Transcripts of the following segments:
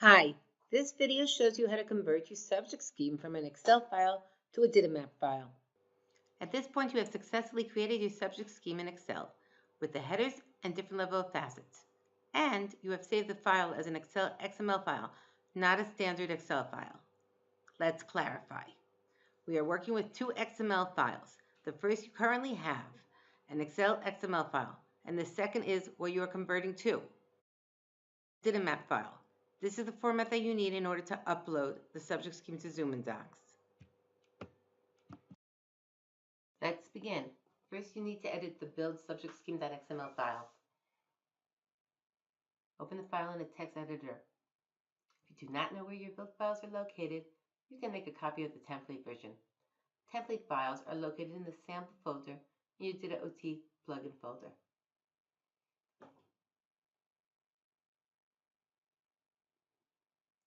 Hi, this video shows you how to convert your subject scheme from an Excel file to a DITA map file. At this point, you have successfully created your subject scheme in Excel with the headers and different level of facets. And you have saved the file as an Excel XML file, not a standard Excel file. Let's clarify. We are working with two XML files. The first you currently have, an Excel XML file, and the second is what you are converting to, DITA map file. This is the format that you need in order to upload the subject scheme to Zoomin Docs. Let's begin. First, you need to edit the build subject scheme.xml file. Open the file in a text editor. If you do not know where your build files are located, you can make a copy of the template version. Template files are located in the sample folder in your DITA OT plugin folder.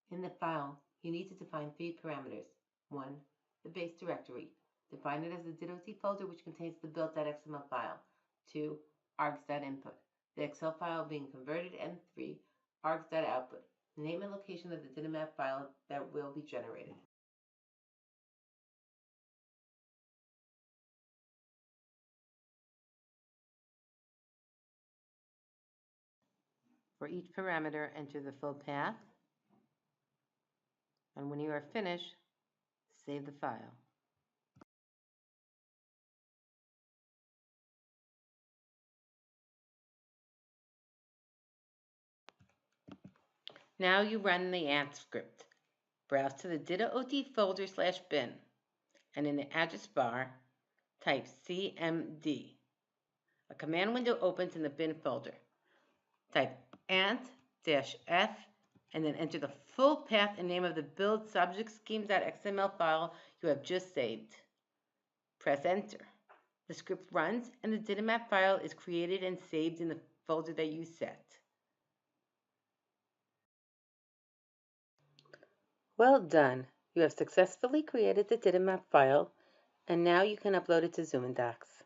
In the file, you need to define three parameters. 1. The base directory. Define it as the DITA OT folder which contains the build.xml file. 2. args.input, the Excel file being converted, and 3. args.output, the name and location of the DITA map file that will be generated. For each parameter, enter the full path, and when you are finished, save the file. Now you run the ant script. Browse to the DITA OT folder/bin, and in the address bar, type CMD. A command window opens in the bin folder. Type ant-f and then enter the full path and name of the build subject scheme.xml file you have just saved. Press enter. The script runs and the DITA map file is created and saved in the folder that you set. Well done. You have successfully created the DITA map file, and now you can upload it to Zoomin Docs.